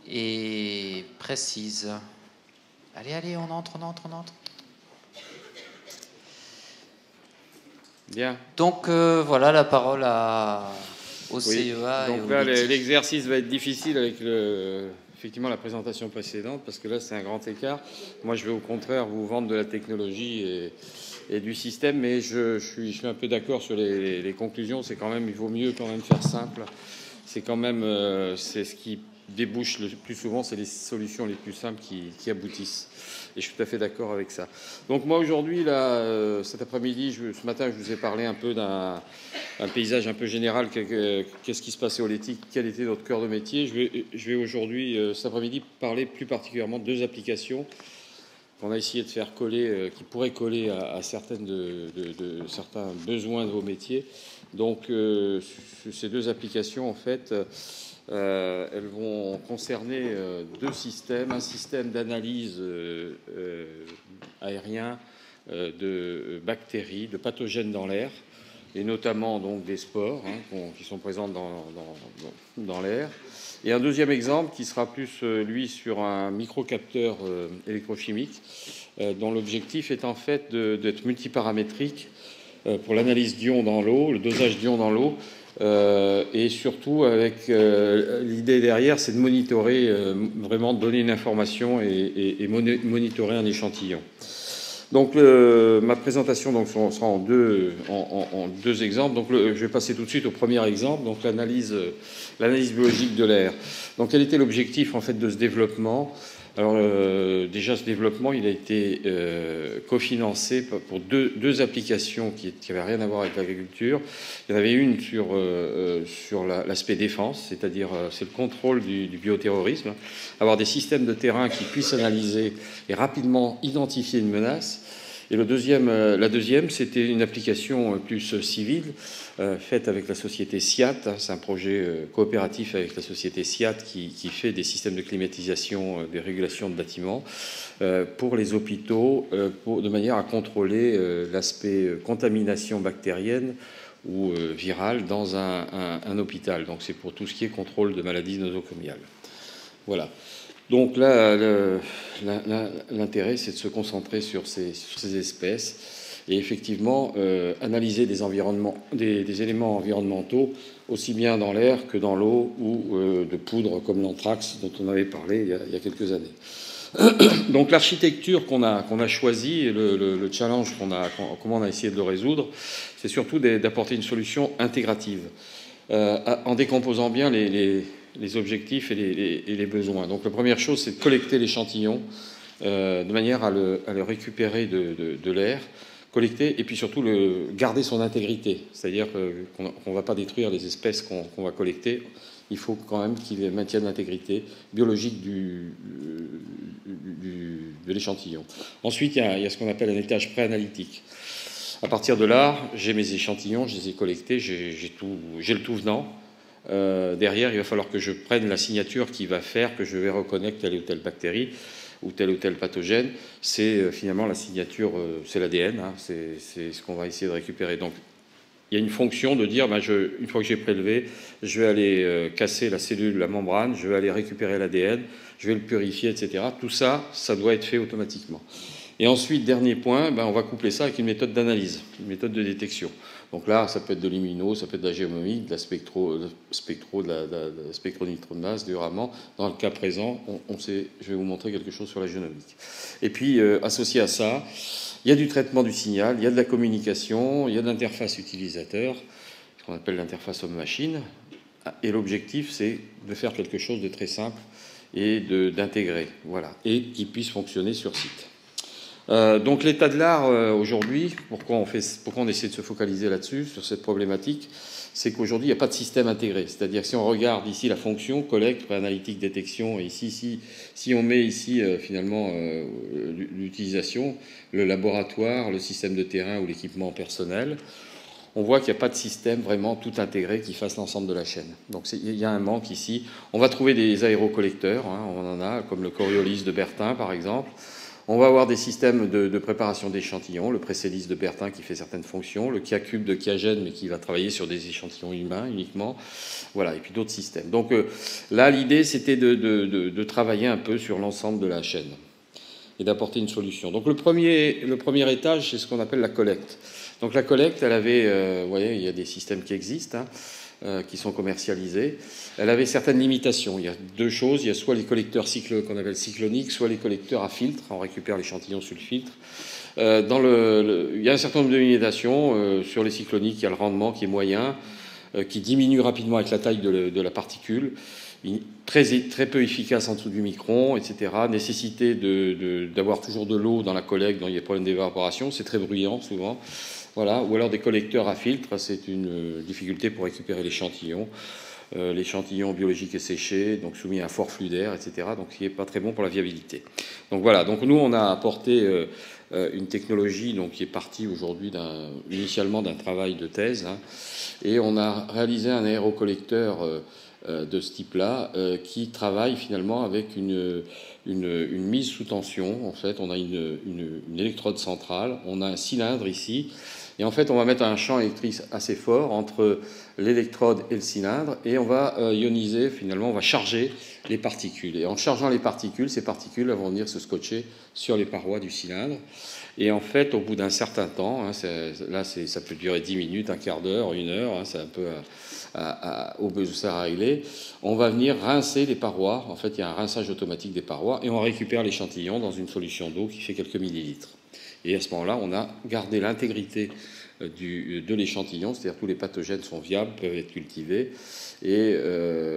et précise. Allez, allez, on entre. Bien. Donc voilà la parole au Oui. CEA. Donc là, l'exercice va être difficile avec effectivement la présentation précédente, parce que là, c'est un grand écart. Moi, je vais au contraire vous vendre de la technologie et du système, mais je suis un peu d'accord sur les conclusions. C'est quand même, il vaut mieux quand même faire simple. C'est quand même, c'est ce qui débouche le plus souvent, c'est les solutions les plus simples qui aboutissent. Et je suis tout à fait d'accord avec ça. Donc moi aujourd'hui, là, cet après-midi, ce matin, je vous ai parlé un peu d'un paysage un peu général. Qu'est-ce qui se passait au Letti, quel était notre cœur de métier. Je vais aujourd'hui, cet après-midi, parler plus particulièrement de deux applications qu'on a essayé de faire coller, qui pourraient coller à certains besoins de vos métiers. Donc ces deux applications, en fait, elles vont concerner deux systèmes. Un système d'analyse aérien de bactéries, de pathogènes dans l'air, et notamment donc des spores qui sont présentes dans l'air. Et un deuxième exemple qui sera plus, lui, sur un microcapteur électrochimique, dont l'objectif est en fait d'être multiparamétrique pour l'analyse d'ions dans l'eau, le dosage d'ions dans l'eau, et surtout avec l'idée derrière, c'est de monitorer, vraiment de donner une information et monitorer un échantillon. Donc ma présentation donc, sera en deux exemples. Donc je vais passer tout de suite au premier exemple, donc l'analyse biologique de l'air. Donc quel était l'objectif en fait de ce développement? Alors déjà ce développement, il a été cofinancé pour deux applications qui n'avaient rien à voir avec l'agriculture. Il y en avait une sur l'aspect défense, c'est-à-dire c'est le contrôle du bioterrorisme, avoir des systèmes de terrain qui puissent analyser et rapidement identifier une menace. Et la deuxième, c'était une application plus civile, faite avec la société SIAT. C'est un projet coopératif avec la société SIAT qui fait des systèmes de climatisation, des régulations de bâtiments pour les hôpitaux, de manière à contrôler l'aspect contamination bactérienne ou virale dans un hôpital. Donc c'est pour tout ce qui est contrôle de maladies nosocomiales. Voilà. Donc là, l'intérêt, c'est de se concentrer sur ces espèces et effectivement analyser des éléments environnementaux aussi bien dans l'air que dans l'eau ou de poudre comme l'anthrax dont on avait parlé il y a quelques années. Donc l'architecture qu'on a choisie et le challenge comment on a essayé de le résoudre, c'est surtout d'apporter une solution intégrative en décomposant bien les objectifs et les besoins. Donc la première chose, c'est de collecter l'échantillon de manière à le récupérer de l'air, collecter et puis surtout garder son intégrité. C'est-à-dire qu'on ne va pas détruire les espèces qu'on va collecter. Il faut quand même qu'ils maintiennent l'intégrité biologique de l'échantillon. Ensuite, il y a ce qu'on appelle un étage préanalytique. À partir de là, j'ai mes échantillons, je les ai collectés, j'ai le tout venant. Derrière, il va falloir que je prenne la signature qui va faire que je vais reconnaître telle ou telle bactérie ou tel pathogène. C'est finalement la signature, c'est l'ADN, c'est ce qu'on va essayer de récupérer. Donc, il y a une fonction de dire, une fois que j'ai prélevé, je vais aller casser la cellule, la membrane, je vais aller récupérer l'ADN, je vais le purifier, etc. Tout ça, ça doit être fait automatiquement. Et ensuite, dernier point, on va coupler ça avec une méthode d'analyse, une méthode de détection. Donc là, ça peut être de l'immuno, ça peut être de la géométrie, de la spectronitro de masse, du raman. Dans le cas présent, je vais vous montrer quelque chose sur la génomique. Et puis, associé à ça, il y a du traitement du signal, il y a de la communication, il y a de l'interface utilisateur, ce qu'on appelle l'interface homme-machine. Et l'objectif, c'est de faire quelque chose de très simple et d'intégrer, voilà, et qui puisse fonctionner sur site. Donc l'état de l'art aujourd'hui, pourquoi on essaie de se focaliser là-dessus, sur cette problématique, c'est qu'aujourd'hui, il n'y a pas de système intégré. C'est-à-dire que si on regarde ici la fonction, collecte, préanalytique, détection, et ici, si on met ici finalement l'utilisation, le laboratoire, le système de terrain ou l'équipement personnel, on voit qu'il n'y a pas de système vraiment tout intégré qui fasse l'ensemble de la chaîne. Donc il y a un manque ici. On va trouver des aérocollecteurs, on en a, comme le Coriolis de Bertin par exemple. On va avoir des systèmes de préparation d'échantillons, le Pressélis de Bertin qui fait certaines fonctions, le Kia-Cube de Kiagen, mais qui va travailler sur des échantillons humains uniquement, voilà, et puis d'autres systèmes. Donc là, l'idée, c'était de travailler un peu sur l'ensemble de la chaîne et d'apporter une solution. Donc le premier étage, c'est ce qu'on appelle la collecte. Donc la collecte, elle avait, vous voyez, il y a des systèmes qui existent, qui sont commercialisés. Elle avait certaines limitations. Il y a deux choses. Il y a soit les collecteurs qu'on appelle cycloniques, soit les collecteurs à filtre. On récupère l'échantillon sur le filtre. Il y a un certain nombre de limitations. Sur les cycloniques, il y a le rendement qui est moyen, qui diminue rapidement avec la taille de la particule. Très peu efficace en dessous du micron, etc. Nécessité d'avoir toujours de l'eau dans la collecte, dont il y a des problèmes d'évaporation. C'est très bruyant souvent. Voilà. Ou alors des collecteurs à filtre, c'est une difficulté pour récupérer l'échantillon. L'échantillon biologique est séché, donc soumis à un fort flux d'air, etc. Donc ce qui n'est pas très bon pour la viabilité. Donc voilà, donc nous on a apporté une technologie donc, qui est partie aujourd'hui initialement d'un travail de thèse, et on a réalisé un aérocollecteur de ce type-là qui travaille finalement avec une mise sous tension. En fait, on a une électrode centrale, on a un cylindre ici. Et en fait, on va mettre un champ électrique assez fort entre l'électrode et le cylindre, et on va ioniser, finalement, on va charger les particules. Et en chargeant les particules, ces particules vont venir se scotcher sur les parois du cylindre. Et en fait, au bout d'un certain temps, ça peut durer 10 minutes, un quart d'heure, une heure, c'est un peu au besoin à régler, on va venir rincer les parois. En fait, il y a un rinçage automatique des parois, et on récupère l'échantillon dans une solution d'eau qui fait quelques millilitres. Et à ce moment-là, on a gardé l'intégrité de l'échantillon, c'est-à-dire tous les pathogènes sont viables, peuvent être cultivés, et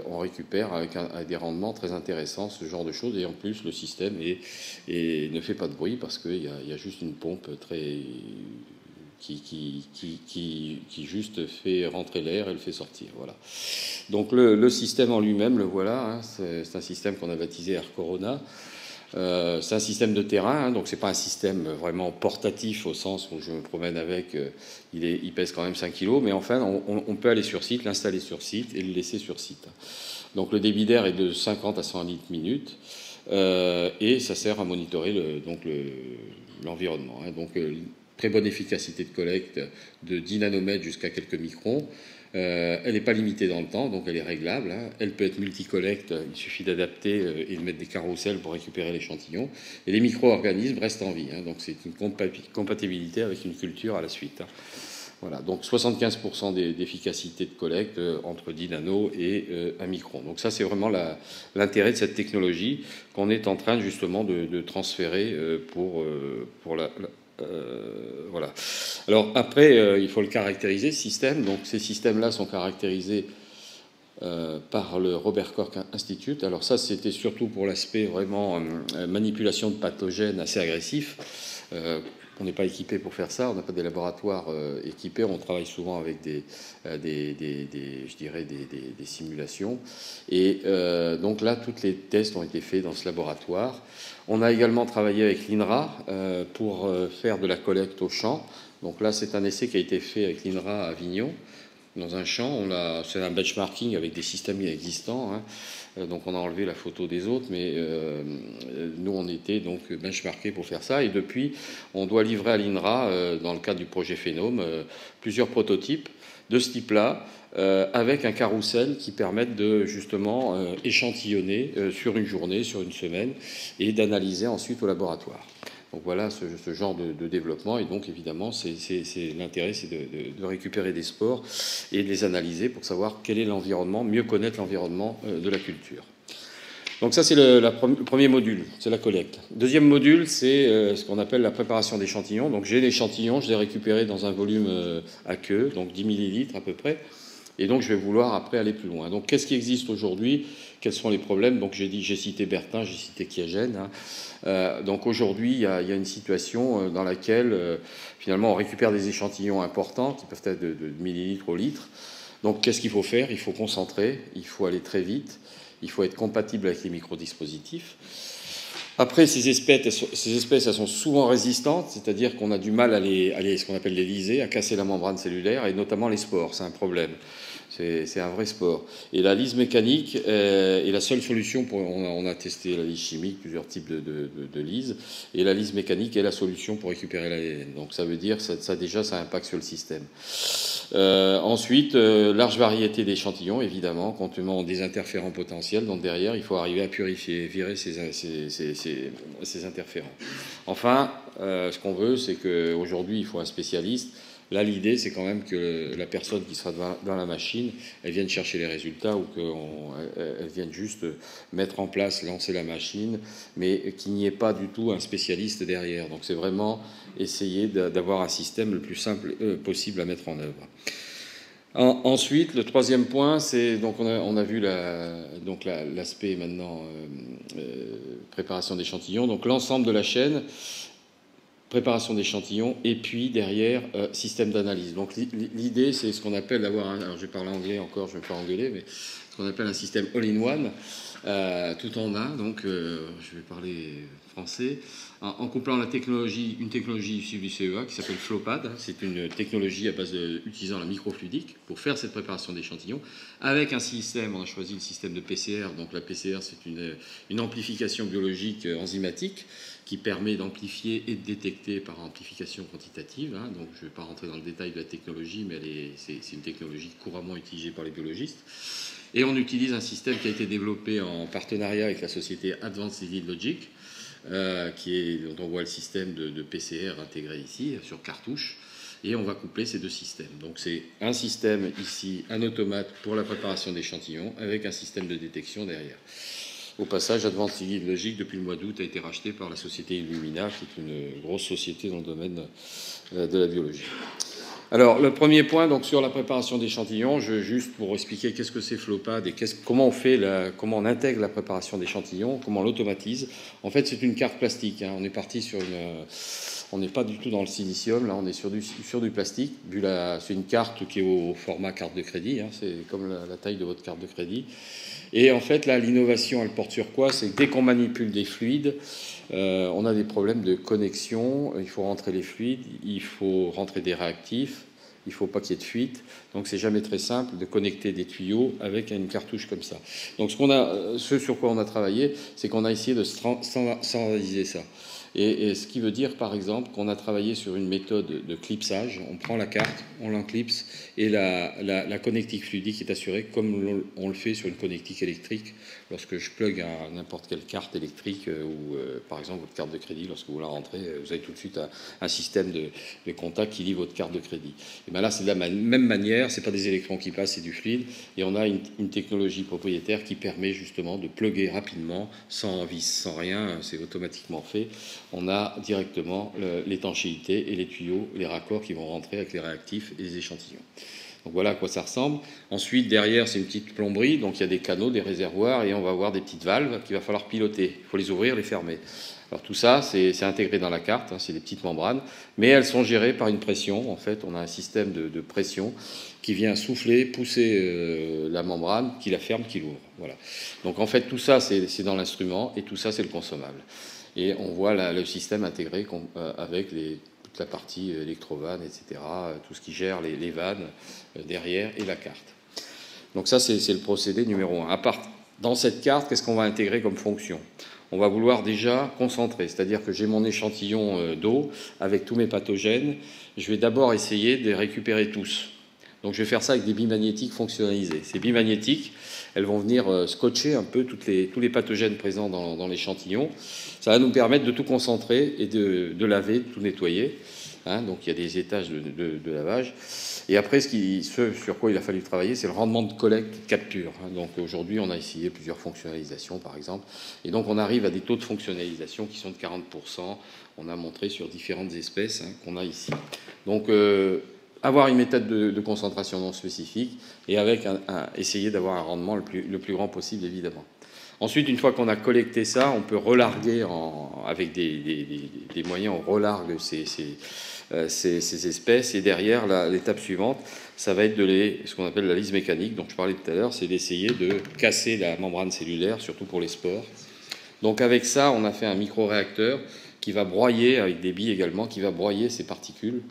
on récupère avec des rendements très intéressants ce genre de choses. Et en plus, le système ne fait pas de bruit parce qu'il y a juste une pompe qui juste fait rentrer l'air et le fait sortir. Voilà. Donc le système en lui-même, le voilà, c'est un système qu'on a baptisé Air Corona. C'est un système de terrain, donc c'est pas un système vraiment portatif au sens où je me promène avec, il pèse quand même 5 kg, mais enfin on peut aller sur site, l'installer sur site et le laisser sur site. Donc le débit d'air est de 50 à 100 litres minute, et ça sert à monitorer l'environnement. Donc très bonne efficacité de collecte de 10 nanomètres jusqu'à quelques microns. Elle n'est pas limitée dans le temps, donc elle est réglable. Elle peut être multicollecte, il suffit d'adapter et de mettre des carrousels pour récupérer l'échantillon. Et les micro-organismes restent en vie, donc c'est une compatibilité avec une culture à la suite. Voilà, donc 75% d'efficacité de collecte entre 10 nanos et 1 micron. Donc ça, c'est vraiment l'intérêt de cette technologie qu'on est en train justement de transférer pour voilà. Alors après, il faut le caractériser, ce système. Donc ces systèmes-là sont caractérisés par le Robert Koch Institute. Alors ça, c'était surtout pour l'aspect vraiment manipulation de pathogènes assez agressifs. On n'est pas équipé pour faire ça, on n'a pas des laboratoires équipés, on travaille souvent avec des simulations. Et donc là, tous les tests ont été faits dans ce laboratoire. On a également travaillé avec l'INRA pour faire de la collecte au champ. Donc là, c'est un essai qui a été fait avec l'INRA à Avignon, dans un champ. C'est un benchmarking avec des systèmes existants. Donc on a enlevé la photo des autres, mais nous on était donc benchmarkés pour faire ça. Et depuis, on doit livrer à l'INRA, dans le cadre du projet Phénome, plusieurs prototypes de ce type-là, avec un carrousel qui permette de justement échantillonner sur une journée, sur une semaine, et d'analyser ensuite au laboratoire. Donc voilà ce genre de développement, et donc évidemment l'intérêt c'est de récupérer des spores et de les analyser pour savoir quel est l'environnement, mieux connaître l'environnement de la culture. Donc ça c'est le premier module, c'est la collecte. Deuxième module, c'est ce qu'on appelle la préparation d'échantillons. Donc j'ai l'échantillon, je l'ai récupéré dans un volume à queue, donc 10 millilitres à peu près, et donc je vais vouloir après aller plus loin. Donc qu'est-ce qui existe aujourd'hui? Quels sont les problèmes? Donc j'ai cité Bertin, j'ai cité Kiagen. Donc aujourd'hui, il y a une situation dans laquelle finalement on récupère des échantillons importants qui peuvent être de millilitres au litre. Donc qu'est-ce qu'il faut faire? Il faut concentrer, il faut aller très vite, il faut être compatible avec les microdispositifs. Après, ces espèces, elles sont souvent résistantes, c'est-à-dire qu'on a du mal à ce qu'on appelle les lyser, à casser la membrane cellulaire, et notamment les spores, c'est un problème. C'est un vrai sport. Et la lise mécanique est la seule solution pour. On a testé la lise chimique, plusieurs types de lise, et la lise mécanique est la solution pour récupérer l'ADN. Donc ça veut dire que ça déjà ça impacte sur le système. Ensuite, large variété d'échantillons, évidemment, contenant des interférents potentiels. Donc derrière, il faut arriver à purifier, virer ces interférents. Enfin, ce qu'on veut, c'est qu'aujourd'hui, il faut un spécialiste. Là, l'idée, c'est quand même que la personne qui sera dans la machine, elle vienne chercher les résultats ou qu'elle vienne juste mettre en place, lancer la machine, mais qu'il n'y ait pas du tout un spécialiste derrière. Donc c'est vraiment essayer d'avoir un système le plus simple possible à mettre en œuvre. Ensuite, le troisième point, c'est donc on a vu l'aspect maintenant préparation d'échantillons. Donc l'ensemble de la chaîne, préparation d'échantillons, et puis derrière, système d'analyse. Donc l'idée, c'est ce qu'on appelle d'avoir alors je vais parler anglais encore, je vais me faire engueuler, mais ce qu'on appelle un système all-in-one, tout en un, donc je vais parler français, en couplant une technologie issue du CEA qui s'appelle FlowPad. C'est une technologie à base utilisant la microfluidique pour faire cette préparation d'échantillons, avec un système, on a choisi le système de PCR, donc la PCR c'est une amplification biologique enzymatique, qui permet d'amplifier et de détecter par amplification quantitative. Donc je ne vais pas rentrer dans le détail de la technologie, mais c'est une technologie couramment utilisée par les biologistes. Et on utilise un système qui a été développé en partenariat avec la société Advanced Lead Logic, dont on voit le système de PCR intégré ici, sur cartouche. Et on va coupler ces deux systèmes. Donc c'est un système ici, un automate pour la préparation d'échantillons, avec un système de détection derrière. Au passage, Advanced Lead Logic, depuis le mois d'août, a été racheté par la société Illumina, qui est une grosse société dans le domaine de la biologie. Alors, le premier point, donc, sur la préparation d'échantillons, juste pour expliquer qu'est-ce que c'est FlowPad et comment on intègre la préparation d'échantillons, comment on l'automatise. En fait, c'est une carte plastique. On est parti sur on n'est pas du tout dans le silicium, là, on est sur du plastique. C'est une carte qui est au format carte de crédit, c'est comme la taille de votre carte de crédit. Et en fait, là, l'innovation, elle porte sur quoi? C'est que dès qu'on manipule des fluides, on a des problèmes de connexion. Il faut rentrer les fluides, il faut rentrer des réactifs, il ne faut pas qu'il y ait de fuite. Donc, c'est jamais très simple de connecter des tuyaux avec une cartouche comme ça. Donc, ce sur quoi on a travaillé, c'est qu'on a essayé de standardiser ça. Et ce qui veut dire, par exemple, qu'on a travaillé sur une méthode de clipsage. On prend la carte, on l'enclipse, et la connectique fluidique est assurée comme on le fait sur une connectique électrique. Lorsque je plug à n'importe quelle carte électrique, ou par exemple votre carte de crédit, lorsque vous la rentrez, vous avez tout de suite un système de contact qui lie votre carte de crédit. Et bien là, c'est de la même manière, ce n'est pas des électrons qui passent, c'est du fluide, et on a une technologie propriétaire qui permet justement de plugger rapidement, sans vis, sans rien, c'est automatiquement fait. On a directement l'étanchéité et les tuyaux, les raccords qui vont rentrer avec les réactifs et les échantillons. Donc voilà à quoi ça ressemble. Ensuite, derrière, c'est une petite plomberie, donc il y a des canaux, des réservoirs, et on va avoir des petites valves qu'il va falloir piloter. Il faut les ouvrir, les fermer. Alors tout ça, c'est intégré dans la carte, c'est des petites membranes, mais elles sont gérées par une pression. En fait, on a un système de pression qui vient souffler, pousser la membrane, qui la ferme, qui l'ouvre. Voilà. Donc en fait, tout ça, c'est dans l'instrument, et tout ça, c'est le consommable. Et on voit le système intégré avec toute la partie électrovanne, etc., tout ce qui gère les vannes derrière et la carte. Donc ça, c'est le procédé numéro 1. Dans cette carte, qu'est-ce qu'on va intégrer comme fonction? On va vouloir déjà concentrer, c'est-à-dire que j'ai mon échantillon d'eau avec tous mes pathogènes. Je vais d'abord essayer de les récupérer tous. Donc je vais faire ça avec des billes magnétiques fonctionnalisées. Ces billes magnétiques, elles vont venir scotcher un peu tous les pathogènes présents dans l'échantillon. Ça va nous permettre de tout concentrer et de laver, de tout nettoyer. Donc il y a des étages de lavage. Et après, ce sur quoi il a fallu travailler, c'est le rendement de collecte et de capture. Donc aujourd'hui, on a essayé plusieurs fonctionnalisations, par exemple. Et donc on arrive à des taux de fonctionnalisation qui sont de 40%. On a montré sur différentes espèces qu'on a ici. Donc avoir une méthode de concentration non spécifique et avec essayer d'avoir un rendement le plus grand possible, évidemment. Ensuite, une fois qu'on a collecté ça, on peut relarguer avec des moyens, on relargue ces espèces. Et derrière, l'étape suivante, ça va être ce qu'on appelle la lise mécanique, dont je parlais tout à l'heure, c'est d'essayer de casser la membrane cellulaire, surtout pour les spores. Donc avec ça, on a fait un micro-réacteur qui va broyer, avec des billes également, qui va broyer ces particules,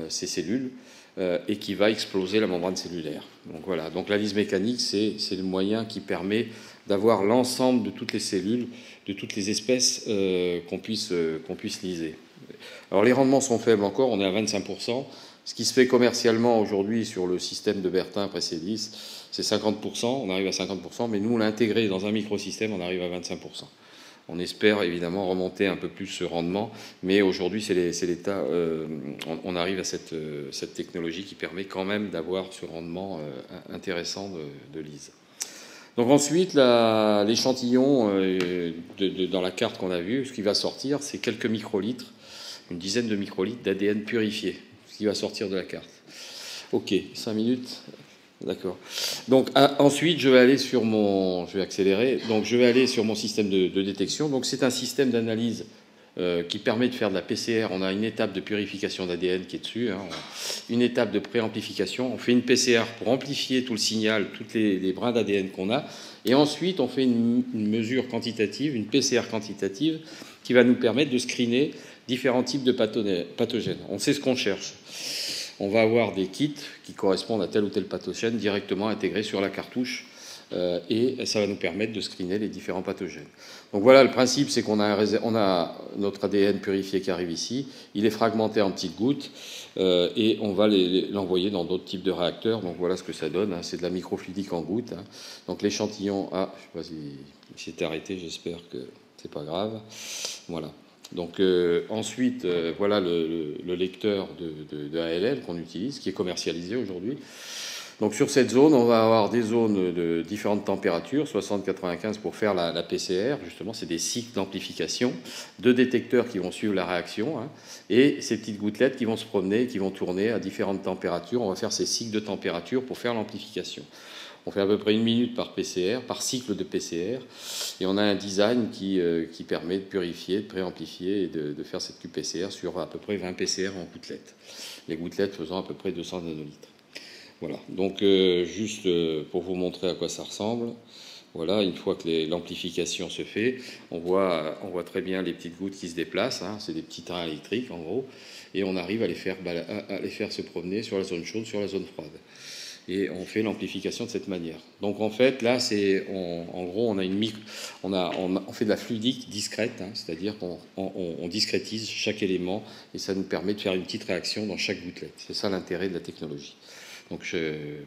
ces cellules, et qui va exploser la membrane cellulaire. Donc voilà, donc la lise mécanique, c'est le moyen qui permet d'avoir l'ensemble de toutes les cellules, de toutes les espèces qu'on puisse liser. Alors les rendements sont faibles encore, on est à 25%. Ce qui se fait commercialement aujourd'hui sur le système de Bertin Pressedis, c'est 50%, on arrive à 50%, mais nous on l'a intégré dans un microsystème, on arrive à 25%. On espère évidemment remonter un peu plus ce rendement, mais aujourd'hui c'est l'état. On arrive à cette technologie qui permet quand même d'avoir ce rendement intéressant de lise. Donc ensuite, l'échantillon dans la carte qu'on a vue, ce qui va sortir, c'est quelques microlitres, une dizaine de microlitres d'ADN purifié, ce qui va sortir de la carte. Ok, 5 minutes. D'accord. Donc ensuite, je vais accélérer. Donc je vais aller sur mon système de détection. Donc c'est un système d'analyse qui permet de faire de la PCR. On a une étape de purification d'ADN qui est dessus, hein. Une étape de préamplification. On fait une PCR pour amplifier tout le signal, tous les brins d'ADN qu'on a. Et ensuite, on fait une mesure quantitative, une PCR quantitative, qui va nous permettre de screener différents types de pathogènes. On sait ce qu'on cherche. On va avoir des kits qui correspondent à tel ou tel pathogène directement intégrés sur la cartouche et ça va nous permettre de screener les différents pathogènes. Donc voilà, le principe, c'est qu'on a notre ADN purifié qui arrive ici, il est fragmenté en petites gouttes et on va l'envoyer dans d'autres types de réacteurs. Donc voilà ce que ça donne, hein. C'est de la microfluidique en gouttes, hein. Donc l'échantillon, je ne sais pas s'il s'est arrêté, j'espère que c'est pas grave. Voilà. Donc ensuite, voilà le lecteur de ALL qu'on utilise, qui est commercialisé aujourd'hui. Donc sur cette zone, on va avoir des zones de différentes températures, 60-95 pour faire la PCR. Justement, c'est des cycles d'amplification, de détecteurs qui vont suivre la réaction, hein, et ces petites gouttelettes qui vont se promener, qui vont tourner à différentes températures. On va faire ces cycles de température pour faire l'amplification. On fait à peu près 1 minute par PCR, par cycle de PCR, et on a un design qui permet de purifier, de préamplifier et de faire cette QPCR sur à peu près 20 PCR en gouttelettes. Les gouttelettes faisant à peu près 200 nanolitres. Voilà, donc juste pour vous montrer à quoi ça ressemble. Voilà, une fois que l'amplification se fait, on voit très bien les petites gouttes qui se déplacent, hein, c'est des petits trains électriques en gros, et on arrive à les faire se promener sur la zone chaude, sur la zone froide. Et on fait l'amplification de cette manière. Donc en fait, là, en gros, on fait de la fluidique discrète, hein, c'est-à-dire qu'on discrétise chaque élément et ça nous permet de faire une petite réaction dans chaque gouttelette. C'est ça l'intérêt de la technologie. Donc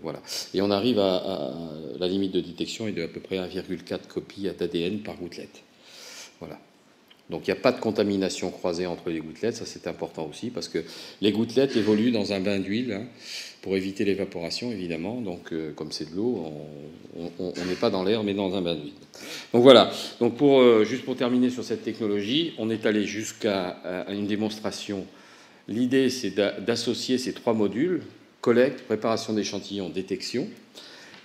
voilà. Et on arrive à la limite de détection est de à peu près 1,4 copies d'ADN par gouttelette. Voilà. Donc il n'y a pas de contamination croisée entre les gouttelettes, ça c'est important aussi, parce que les gouttelettes évoluent dans un bain d'huile, hein, pour éviter l'évaporation évidemment. Donc comme c'est de l'eau, on n'est pas dans l'air mais dans un bain d'huile. Donc voilà, donc juste pour terminer sur cette technologie, on est allé jusqu'à une démonstration. L'idée c'est d'associer ces 3 modules, collecte, préparation d'échantillons, détection,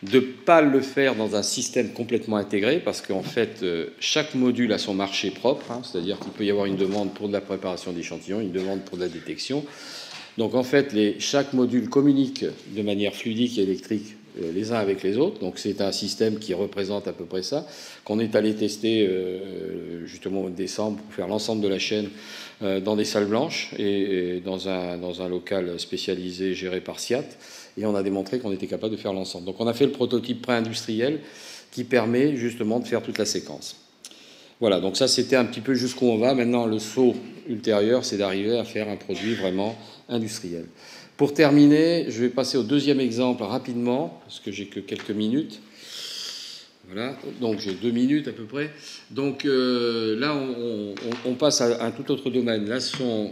de ne pas le faire dans un système complètement intégré, parce qu'en fait, chaque module a son marché propre, hein, c'est-à-dire qu'il peut y avoir une demande pour de la préparation d'échantillons, une demande pour de la détection. Donc en fait, chaque module communique de manière fluidique et électrique les uns avec les autres. Donc c'est un système qui représente à peu près ça, qu'on est allé tester justement au décembre pour faire l'ensemble de la chaîne dans des salles blanches et dans un local spécialisé géré par SIAT. Et on a démontré qu'on était capable de faire l'ensemble. Donc on a fait le prototype pré-industriel qui permet justement de faire toute la séquence. Voilà, donc ça c'était un petit peu jusqu'où on va. Maintenant, le saut ultérieur, c'est d'arriver à faire un produit vraiment industriel. Pour terminer, je vais passer au deuxième exemple rapidement, parce que j'ai que quelques minutes. Voilà, donc j'ai 2 minutes à peu près. Donc là, on passe à un tout autre domaine. Là,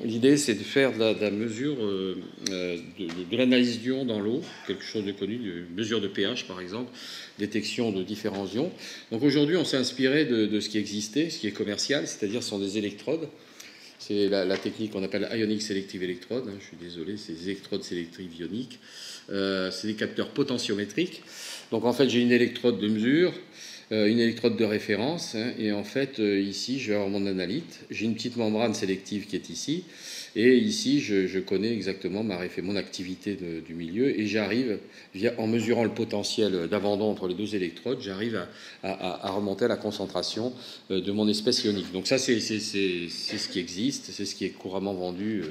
l'idée, c'est de faire de la mesure de l'analyse d'ions dans l'eau, quelque chose de connu, de mesure de pH par exemple, détection de différents ions. Donc aujourd'hui, on s'est inspiré de ce qui existait, ce qui est commercial, c'est-à-dire ce sont des électrodes. C'est la technique qu'on appelle Ionic Selective Electrode, hein, je suis désolé, c'est des électrodes sélectives ioniques. C'est des capteurs potentiométriques. Donc en fait, j'ai une électrode de mesure, une électrode de référence, hein, et en fait, ici, je vais avoir mon analyte. J'ai une petite membrane sélective qui est ici, Et ici, je connais exactement mon activité du milieu et j'arrive, en mesurant le potentiel d'abandon entre les deux électrodes, j'arrive à remonter à la concentration de mon espèce ionique. Donc ça, c'est ce qui existe, c'est ce qui est couramment vendu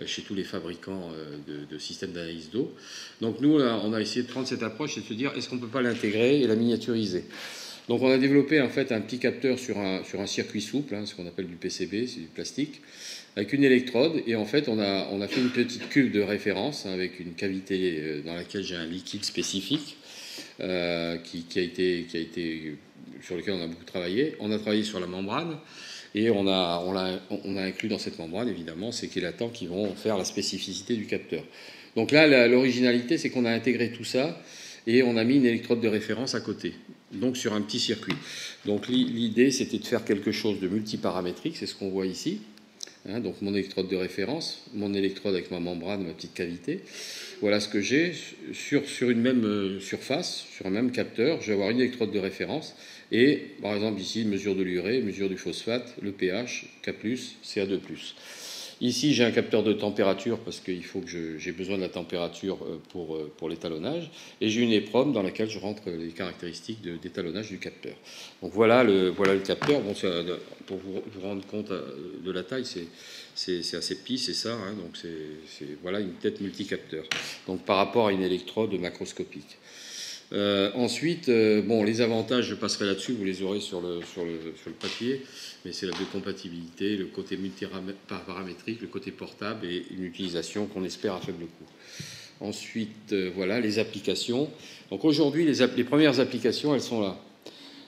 chez tous les fabricants de systèmes d'analyse d'eau. Donc nous, on a essayé de prendre cette approche et de se dire, est-ce qu'on ne peut pas l'intégrer et la miniaturiser? Donc on a développé en fait un petit capteur sur un circuit souple, ce qu'on appelle du PCB, c'est du plastique, avec une électrode, et en fait on a fait une petite cuve de référence avec une cavité dans laquelle j'ai un liquide spécifique qui a été sur lequel on a beaucoup travaillé. On a travaillé sur la membrane. Et on a inclus dans cette membrane, évidemment, ces chélatants qui vont faire la spécificité du capteur. Donc là, l'originalité, c'est qu'on a intégré tout ça et on a mis une électrode de référence à côté, donc sur un petit circuit. Donc l'idée, c'était de faire quelque chose de multiparamétrique, c'est ce qu'on voit ici. Donc mon électrode de référence, mon électrode avec ma membrane, ma petite cavité. Voilà ce que j'ai sur une même surface, sur un même capteur. Je vais avoir une électrode de référence et, par exemple, ici, mesure de l'urée, mesure du phosphate, le pH, K+, Ca2+. Ici, j'ai un capteur de température parce qu'il faut que j'ai besoin de la température pour l'étalonnage. Et j'ai une EPROM dans laquelle je rentre les caractéristiques d'étalonnage du capteur. Donc voilà le capteur. Bon, pour vous rendre compte de la taille, c'est assez petit, c'est ça. Donc voilà une tête multicapteur. Donc par rapport à une électrode macroscopique. Ensuite, bon, les avantages, je passerai là-dessus, vous les aurez sur le papier, mais c'est la biocompatibilité, le côté multiparamétrique, le côté portable et une utilisation qu'on espère à faible coût. Ensuite, voilà, les applications. Donc aujourd'hui, les premières applications, elles sont là.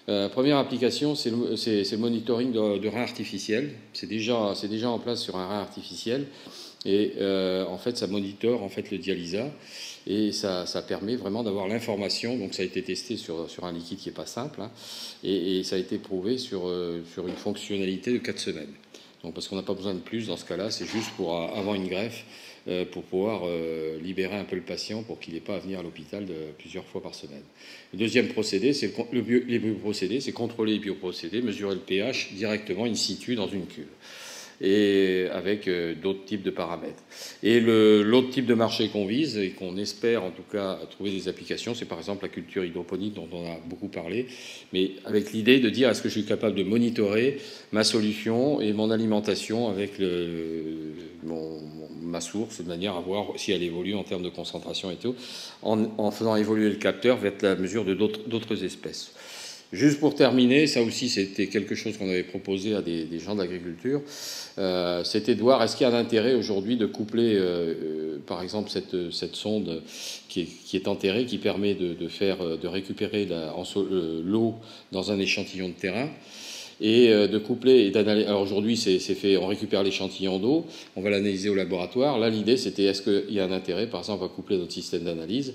La première application, c'est le monitoring de reins artificiels. C'est déjà en place sur un rein artificiel. Et en fait, ça monitore en fait, le dialysat. Et ça permet vraiment d'avoir l'information. Donc ça a été testé sur un liquide qui n'est pas simple. Et ça a été prouvé sur une fonctionnalité de 4 semaines. Donc parce qu'on n'a pas besoin de plus dans ce cas-là. C'est juste avant une greffe, pour pouvoir libérer un peu le patient pour qu'il n'ait pas à venir à l'hôpital plusieurs fois par semaine. Le deuxième procédé, c'est les bioprocédés, c'est contrôler les bioprocédés, mesurer le pH directement in situ dans une cuve, et avec d'autres types de paramètres. Et l'autre type de marché qu'on vise, et qu'on espère en tout cas trouver des applications, c'est par exemple la culture hydroponique dont on a beaucoup parlé, mais avec l'idée de dire est-ce que je suis capable de monitorer ma solution et mon alimentation avec ma source, de manière à voir si elle évolue en termes de concentration et tout, en faisant évoluer le capteur vers la mesure de d'autres espèces. Juste pour terminer, ça aussi c'était quelque chose qu'on avait proposé à des gens d'agriculture, c'était de voir est-ce qu'il y a un intérêt aujourd'hui de coupler par exemple cette sonde qui est enterrée, qui permet de récupérer l'eau dans un échantillon de terrain, et de coupler et d'analyser. Alors aujourd'hui, c'est fait, on récupère l'échantillon d'eau, on va l'analyser au laboratoire. Là, l'idée, c'était est-ce qu'il y a un intérêt, par exemple, à coupler notre système d'analyse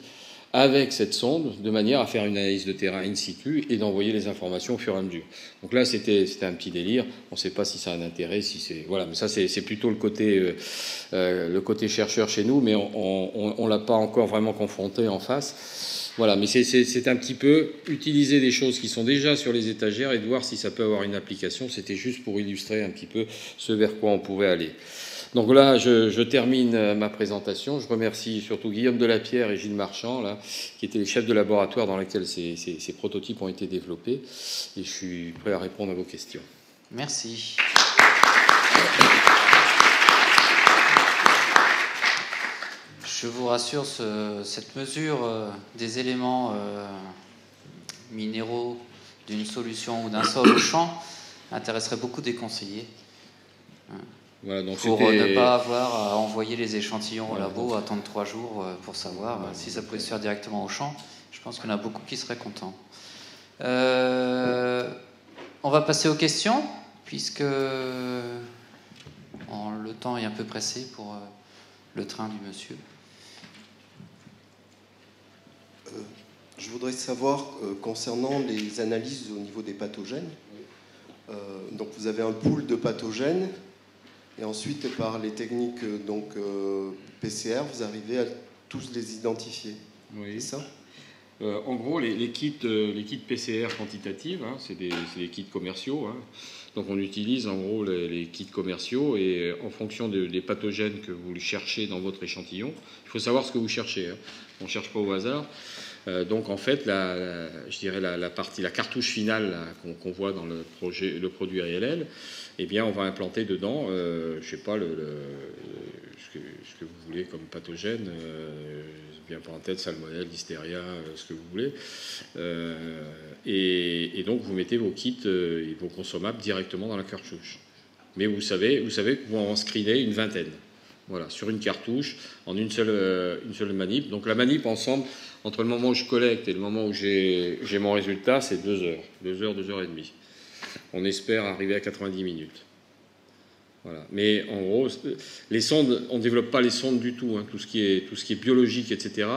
avec cette sonde, de manière à faire une analyse de terrain in situ et d'envoyer les informations au fur et à mesure. Donc là, c'était un petit délire. On ne sait pas si ça a un intérêt, si c'est... Voilà, mais ça, c'est plutôt le côté chercheur chez nous, mais on ne l'a pas encore vraiment confronté en face. Voilà, mais c'est un petit peu utiliser des choses qui sont déjà sur les étagères et de voir si ça peut avoir une application. C'était juste pour illustrer un petit peu ce vers quoi on pouvait aller. Donc là, je termine ma présentation. Je remercie surtout Guillaume Delapierre et Gilles Marchand, là, qui étaient les chefs de laboratoire dans lesquels ces prototypes ont été développés. Et je suis prêt à répondre à vos questions. Merci. Je vous rassure, cette mesure des éléments minéraux d'une solution ou d'un sol au champ intéresserait beaucoup des conseillers. Voilà, donc pour ne pas avoir à envoyer les échantillons au labo, attendre 3 jours pour savoir si ça pouvait se faire directement au champ. Je pense qu'il y en a beaucoup qui seraient contents. On va passer aux questions, puisque le temps est un peu pressé pour le train du monsieur. Je voudrais savoir, concernant les analyses au niveau des pathogènes, donc vous avez un pool de pathogènes, et ensuite, par les techniques PCR, vous arrivez à tous les identifier. Oui. C'est ça ? En gros, les kits PCR quantitatifs, hein, c'est des kits commerciaux. Hein. Donc on utilise en gros les kits commerciaux et en fonction des pathogènes que vous cherchez dans votre échantillon, il faut savoir ce que vous cherchez. Hein. On ne cherche pas au hasard. Donc en fait, je dirais la cartouche finale qu'on voit dans le produit ALL, eh bien on va implanter dedans, je sais pas, ce que vous voulez comme pathogène, bien pas en tête, salmonelle, listeria, ce que vous voulez. Et donc vous mettez vos kits et vos consommables directement dans la cartouche. Mais vous savez que vous en screenez une vingtaine. Voilà, sur une cartouche, en une seule manip. Donc la manip ensemble, entre le moment où je collecte et le moment où j'ai mon résultat, c'est 2 heures. 2 heures, 2 heures et demie. On espère arriver à 90 minutes. Voilà. Mais en gros, les sondes, on ne développe pas les sondes du tout. Hein. Tout ce qui est biologique, etc.,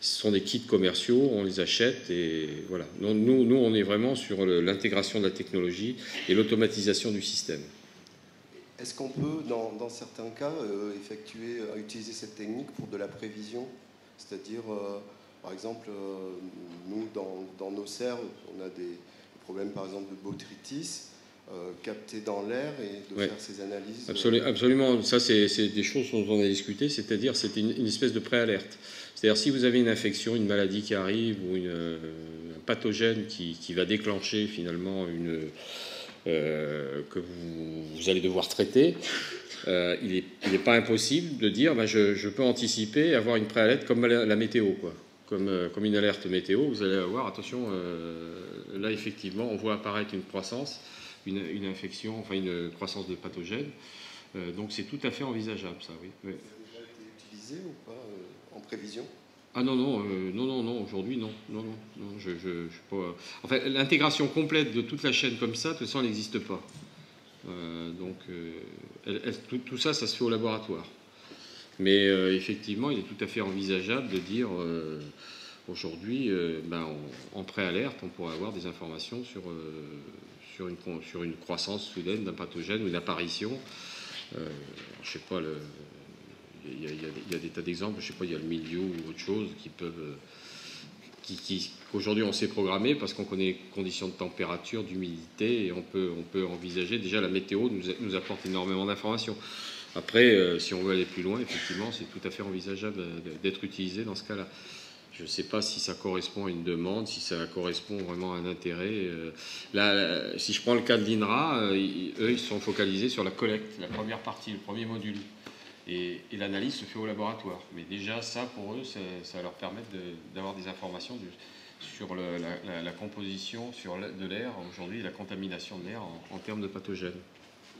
ce sont des kits commerciaux, on les achète et voilà. Nous on est vraiment sur l'intégration de la technologie et l'automatisation du système. Est-ce qu'on peut, dans certains cas, utiliser cette technique pour de la prévision? C'est-à-dire, par exemple, nous, dans nos serres, on a des problèmes, par exemple, de botrytis, capter dans l'air et de faire ces analyses. Absolument. Ça, c'est des choses dont on a discuté, c'est-à-dire c'est une espèce de préalerte. C'est-à-dire si vous avez une infection, une maladie qui arrive ou un pathogène qui va déclencher finalement que vous allez devoir traiter, il n'est pas impossible de dire je peux anticiper, avoir une préalerte comme la météo, quoi. Comme une alerte météo, vous allez avoir, attention, là effectivement on voit apparaître une croissance, une infection, enfin une croissance de pathogènes, donc c'est tout à fait envisageable ça, oui. Ça a déjà été utilisé ou pas en prévision? Ah non, aujourd'hui non. Je pas... En fait, l'intégration complète de toute la chaîne comme ça, de toute façon, elle n'existe pas. Tout ça se fait au laboratoire. Mais effectivement, il est tout à fait envisageable de dire aujourd'hui, en préalerte, on pourrait avoir des informations sur une croissance soudaine d'un pathogène ou une apparition. Je sais pas, il y a des tas d'exemples, je sais pas, il y a le milieu ou autre chose qui peuvent, qu'aujourd'hui on sait programmer parce qu'on connaît les conditions de température, d'humidité et on peut envisager. Déjà la météo nous apporte énormément d'informations. Après, si on veut aller plus loin, effectivement, c'est tout à fait envisageable d'être utilisé dans ce cas-là. Je ne sais pas si ça correspond à une demande, si ça correspond vraiment à un intérêt. Là, si je prends le cas de l'INRA, eux, ils sont focalisés sur la collecte, la première partie, le premier module. Et l'analyse se fait au laboratoire. Mais déjà, ça, pour eux, ça va leur permettre d'avoir des informations sur la composition de l'air, aujourd'hui, la contamination de l'air en termes de pathogènes.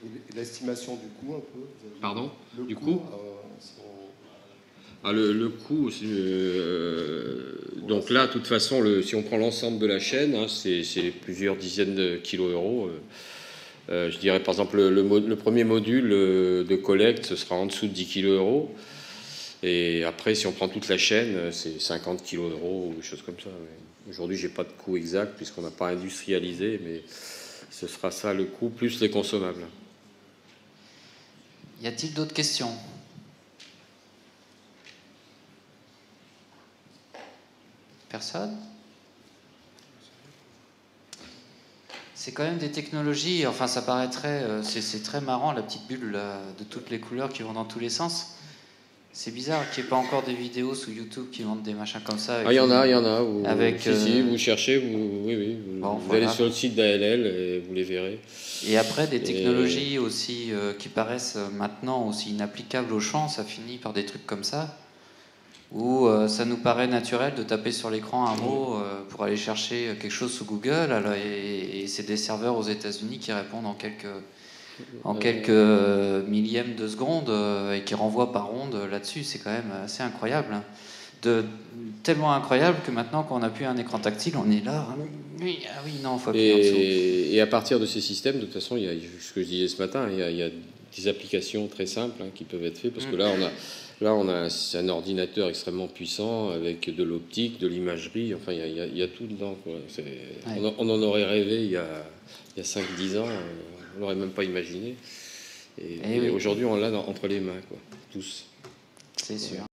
Et l'estimation du coût, un peu? Pardon? Du coût? Le coût, donc là, de toute façon, si on prend l'ensemble de la chaîne, hein, c'est plusieurs dizaines de kilos euros. Je dirais par exemple le premier module de collecte, ce sera en dessous de 10 kilos euros. Et après, si on prend toute la chaîne, c'est 50 kilos euros ou des choses comme ça. Aujourd'hui, j'ai pas de coût exact puisqu'on n'a pas industrialisé, mais ce sera ça le coût plus les consommables. Y a-t-il d'autres questions? Personne? C'est quand même des technologies, enfin ça paraîtrait, c'est très marrant la petite bulle là, de toutes les couleurs qui vont dans tous les sens. C'est bizarre qu'il n'y ait pas encore des vidéos sur YouTube qui montrent des machins comme ça. Il y en a. Si, vous cherchez, vous allez sur le site d'ALL et vous les verrez. Et après, des technologies aussi qui paraissent maintenant aussi inapplicables au champ, ça finit par des trucs comme ça, où ça nous paraît naturel de taper sur l'écran un mot pour aller chercher quelque chose sous Google, et c'est des serveurs aux États-Unis qui répondent en quelques millièmes de seconde et qui renvoient par onde là-dessus. C'est quand même assez incroyable. Tellement incroyable que maintenant, quand on n'a plus un écran tactile, on est là. Oui, non, il faut appuyer en dessous. Et à partir de ces systèmes, de toute façon, il y a ce que je disais ce matin, il y a des applications très simples qui peuvent être faites, parce que là, on a un ordinateur extrêmement puissant avec de l'optique, de l'imagerie, enfin, il y a tout dedans, quoi. On en aurait rêvé il y a 5-10 ans, on l'aurait même pas imaginé. Et aujourd'hui, on l'a entre les mains, quoi, tous. C'est sûr.